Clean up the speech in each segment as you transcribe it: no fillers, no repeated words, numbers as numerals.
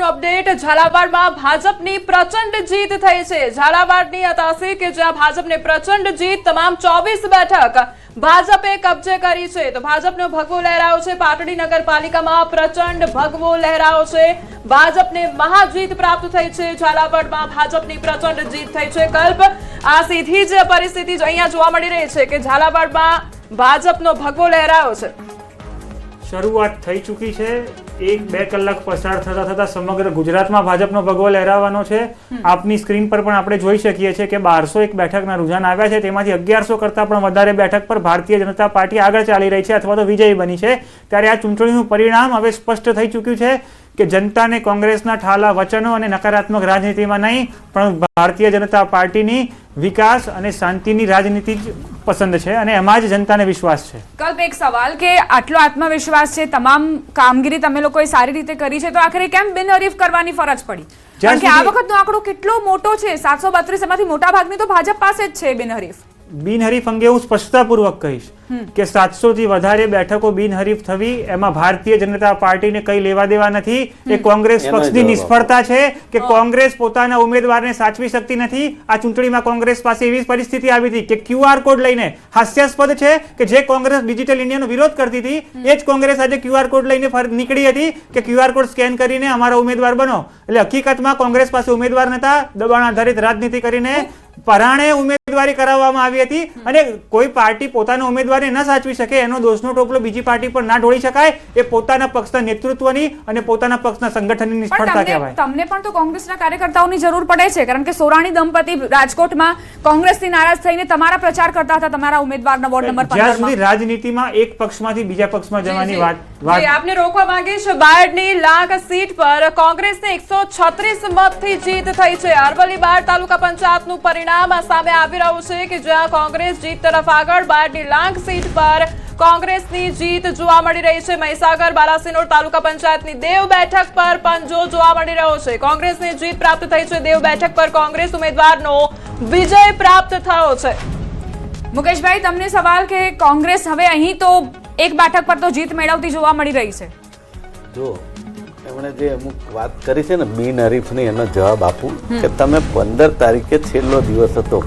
મહત્વનું અપડેટ ઝાલાવાડમાં ભાજપની પ્રચંડ જીત થઈ છે। ઝાલાવાડની આ તહસીલ કે જ્યાં ભાજપને પ્રચંડ જીત, તમામ 24 બેઠક ભાજપે કબજે કરી છે। તો ભાજપનો ભગવો લહેરાયો છે। પાટડી નગરપાલિકામાં પ્રચંડ ભગવો લહેરાયો છે। ભાજપને મહાજીત પ્રાપ્ત થઈ છે। ઝાલાવાડમાં ભાજપની પ્રચંડ જીત થઈ છે। કલ્પ, આ સીધી જ પરિસ્થિતિ અહીંયા જોવા મળી રહી છે કે ઝાલાવાડમાં ભાજપનો ભગવો લહેરાયો છે। શરૂઆત થઈ ચૂકી છે। 1-2 કલાક પસાર થતા થતા સમગ્ર ગુજરાતમાં ભાજપનો ભગવો લહેરાવાનો છે। આપની સ્ક્રીન પર પણ આપણે જોઈ શકીએ છીએ કે 1201 બેઠકના રૂઝાન આવ્યા છે, તેમાંથી 1100 કરતા પણ વધારે બેઠક પર ભારતીય જનતા પાર્ટી આગળ ચાલી રહી છે અથવા તો વિજયી બની છે। ત્યારે આ ચૂંટણીનું પરિણામ હવે સ્પષ્ટ થઈ ચૂક્યું છે કે જનતાને કોંગ્રેસના ઠાલા વચનો અને નકારાત્મક રાજનીતિમાં નહીં, પણ ભારતીય જનતા પાર્ટીની વિકાસ અને શાંતિની રાજનીતિ જ પસંદ છે અને એમાં જ જનતાને વિશ્વાસ છે। કલ્પ, એક સવાલ કે આટલો આત્મવિશ્વાસ છે, તમામ કામગીરી તમે લોકોએ સારી રીતે કરી છે, તો આખરે કેમ બિનહરીફ કરવાની ફરજ પડી? કારણ કે આ વખતનો આંકડો કેટલો મોટો છે, 732, એમાંથી મોટા ભાગની તો ભાજપ પાસે જ છે બિનહરીફ। બિનહરીફ અંગે હું સ્પષ્ટતાપૂર્વક કહીશ કે 700 થી વધારે બેઠકો બિનહરીફ થવી એમાં ભારતીય જનતા પાર્ટીને કઈ લેવા દેવા નથી। એ કોંગ્રેસ પક્ષની નિષ્ફળતા છે કે કોંગ્રેસ પોતાના ઉમેદવારને સાચવી શકતી નથી। આ ચૂંટણીમાં કોંગ્રેસ પાસે એવી પરિસ્થિતિ આવી હતી કે QR કોડ લઈને, હાસ્યાસ્પદ છે કે જે કોંગ્રેસ ડિજિટલ ઇન્ડિયાનો વિરોધ કરતી હતી એ જ કોંગ્રેસ આજે QR કોડ લઈને નીકળી હતી કે QR કોડ સ્કેન કરીને અમારા ઉમેદવાર બનો। એટલે હકીકતમાં કોંગ્રેસ પાસે ઉમેદવાર નતા, દબાણ આધારિત રાજનીતિ કરીને પરાણે ઉમેદવારી કરાવવામાં આવી હતી અને કોઈ પાર્ટી પોતાના ઉમેદવારને ન સાચવી શકે એનો દોષનો ટોપલો બીજી પાર્ટી પર ના ઢોળી શકાય। એ પોતાના પક્ષના નેતૃત્વની અને પોતાના પક્ષના સંગઠનની નિષ્ફળતા કહેવાય। તમને પણ તો કોંગ્રેસના કાર્યકર્તાઓની જરૂર પડે છે, કારણ કે સોરાણી દંપતી રાજકોટમાં કોંગ્રેસથી નારાજ થઈને તમારા પ્રચાર કરતા હતા, તમારા ઉમેદવારના વોર્ડ નંબર 15 જ્યાં સુધી રાજનીતિમાં એક પક્ષમાંથી બીજા પક્ષમાં જવાની વાત આપને રોકવા માંગીશ। બાયડની લાખ સીટ પર કોંગ્રેસને 136 મતથી જીત થઈ છે। અરવલ્લી બાયડ તાલુકા પંચાયતનું પરિણામ સામે આવી રહ્યું છે કે જ્યાં કોંગ્રેસ જીત તરફ આગળ। બાયડની લાખ સીટ પર કોંગ્રેસની જીત જોવા મળી રહી છે। મહીસાગર બાલાસિનોર તાલુકા પંચાયતની દેવ બેઠક પર પંજો જોવા મળી રહ્યો છે। કોંગ્રેસને જીત પ્રાપ્ત થઈ છે। દેવ બેઠક પર કોંગ્રેસ ઉમેદવારનો વિજય પ્રાપ્ત થયો છે। મુકેશભાઈ, તમને સવાલ કે કોંગ્રેસ હવે અહીં તો એક બેઠક પર તો જીત મેળવતી જોવા મળી રહી છે। જો એમણે જે અમુક વાત કરી છે ને બિનહરીફની, એનો જવાબ આપું કે તમે 15 તારીખે છેલ્લો દિવસ હતો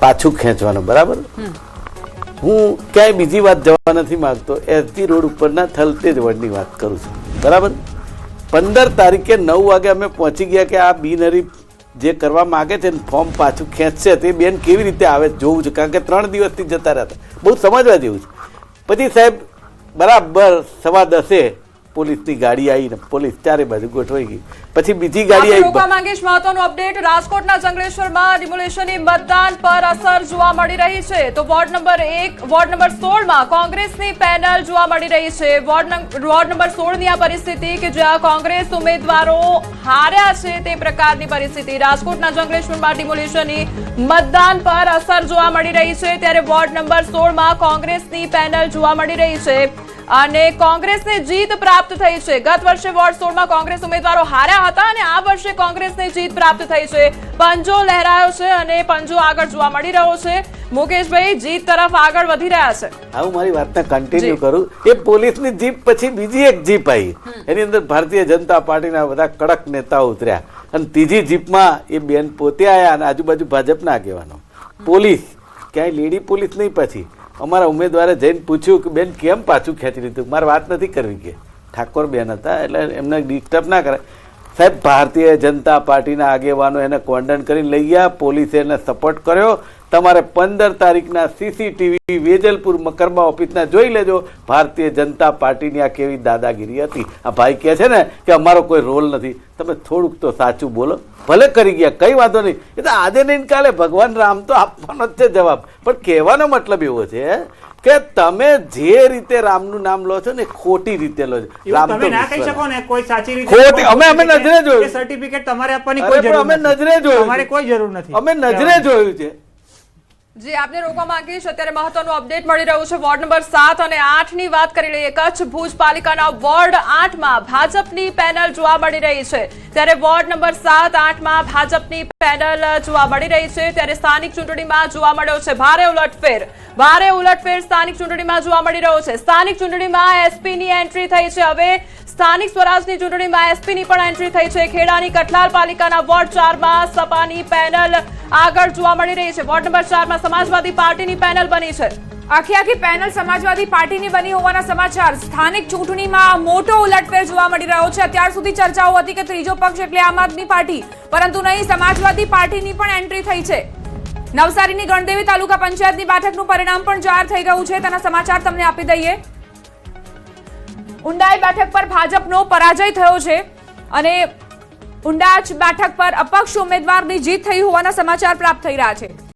પાછું ખેંચવાનો, બરાબર? હું ક્યાંય બીજી વાત જવા નથી માંગતો, એસજી રોડ ઉપરના થલતેજ વોર્ડની વાત કરું છું, બરાબર? 15 તારીખે 9 વાગે અમે પહોંચી ગયા કે આ બિનહરીફ જે કરવા માંગે છે ફોર્મ પાછું ખેંચશે તે બેન કેવી રીતે આવે જોવું છે, કારણ કે 3 દિવસથી જતા રહ્યા હતા, બહુ સમજવા જેવું છે। પછી સાહેબ બરાબર 10:15 પોલીસની ગાડી આવીને પોલીસ ચારે બાજુ ગોઠવાઈ ગઈ, પછી બીજી ગાડી આવી। રોકવા માંગીશ મહત્વનું અપડેટ। રાજકોટના જંગલેશ્વરમાં ડિમોલેશનની મતદાન પર અસર જોવા મળી રહી છે। તો વોર્ડ નંબર 16માં કોંગ્રેસની પેનલ જોવા મળી રહી છે। વોર્ડ નંબર 16ની આ પરિસ્થિતિ કે જ્યાં કોંગ્રેસ ઉમેદવારો હાર્યા છે તે પ્રકારની પરિસ્થિતિ। રાજકોટના જંગલેશ્વરમાં ડિમોલેશનની મતદાન પર અસર જોવા મળી રહી છે, ત્યારે વોર્ડ નંબર 16માં કોંગ્રેસની પેનલ જોવા મળી રહી છે અને કોંગ્રેસને જીત પ્રાપ્ત થઈ છે। ગત વર્ષે વોર્ડ 16માં કોંગ્રેસ ઉમેદવારો હાર્યા હતા અને આ વર્ષે કોંગ્રેસને જીત પ્રાપ્ત થઈ છે। પંજો લહેરાયો છે અને પંજો આગળ જોવા મળી રહ્યો છે। મુકેશભાઈ, જીત તરફ આગળ વધી રહ્યા છે। હું મારી વાતને કન્ટિન્યુ કરું। એ પોલીસની જીપ પછી બીજી એક જીપ આવી, એની અંદર ભારતીય જનતા પાર્ટીના બધા કડક નેતાઓ ઉતર્યા અને ત્રીજી જીપમાં એ બેન પોતે આવ્યા અને આજુબાજુ ભાજપના આગેવાનો। પોલીસ ક્યાંય લેડી પોલીસ નહીં। પછી અમારા ઉમેદવારે જઈને પૂછ્યું કે બેન કેમ પાછું ખેંચી લીધું? મારે વાત નથી કરવી કે ઠાકોર બેન હતા એટલે એમને ડિસ્ટર્બ ના કરે। સાહેબ, ભારતીય જનતા પાર્ટીના આગેવાનો એને કોન્ડન કરીને લઈ ગયા, પોલીસે એને સપોર્ટ કર્યો। તમારે 15 તારીખના CCTV વેજલપુર મકરબા ઓફિસના જોઈ લેજો, ભારતીય જનતા પાર્ટીની આ કેવી દાદાગીરી હતી। આ ભાઈ કહે છે ને કે અમારો કોઈ રોલ નથી, તમે થોડુંક તો સાચું બોલો। ભલે કરી ગયા, કઈ વાંધો નહીં, એ તો આજે નહીં કાલે ભગવાન રામ તો આપવાનો જ છે જવાબ, પણ કહેવાનો મતલબ એવો છે કે તમે જે રીતે રામનું નામ લો છો ને ખોટી રીતે લો છો। રામ તો ના કહી શકો ને કોઈ સાચી રીતે ખોટી, અમે નજરે જોયું સર્ટિફિકેટ તમારે આપવાની કોઈ જરૂર અમે નજરે જોયું, તમારે કોઈ જરૂર નથી, અમે નજરે જોયું છે। જી આપને રોકવા માંગીશ અત્યારે મહત્વનું અપડેટ મળી રહ્યું છે વોર્ડ નંબર 7 અને 8 ની વાત કરી લઈએ કચ્છ ભુજ પાલિકાના વોર્ડ 8 માં ભાજપની પેનલ જોવા મળી રહી છે ત્યારે વોર્ડ નંબર 7 8 માં ભાજપની પેનલ જોવા મળી રહી છે ત્યારે સ્થાનિક ચૂંટણીમાં જોવા મળ્યો છે ભારે ઉલટફેર સ્થાનિક ચૂંટણીમાં જોવા મળી રહ્યો છે સ્થાનિક ચૂંટણીમાં એસપી ની એન્ટ્રી થઈ છે હવે સ્થાનિક સ્વરાજની ચૂંટણીમાં એસપી ની પણ એન્ટ્રી થઈ છે ખેડાની કઠલાલ પાલિકાના વોર્ડ 4 માં સપાની પેનલ આગળ જોવા મળી રહી છે વોર્ડ નંબર 4 માં સમાજવાદી પાર્ટીની પેનલ બની છે આખી પેનલ સમાજવાદી પાર્ટીની બની હોવાના સમાચાર સ્થાનિક ચૂંટણીમાં મોટો ઉલટફેર જોવા મળી રહ્યો છે અત્યાર સુધી ચર્ચાઓ હતી કે ત્રીજો પક્ષ એટલે આમ આદમી પાર્ટી પરંતુ નહીં સમાજવાદી પાર્ટીની પણ એન્ટ્રી થઈ છે નવસારીની ગણદેવી તાલુકા પંચાયતની બેઠકનું પરિણામ પણ જાહેર થઈ ગયું છે તેના સમાચાર તમને આપી દઈએ ઉંડાઈ બેઠક પર ભાજપનો પરાજય થયો છે અને ઉંડાચ બેઠક પર અપક્ષ ઉમેદવારની જીત થઈ હોવાના સમાચાર પ્રાપ્ત થઈ રહ્યા છે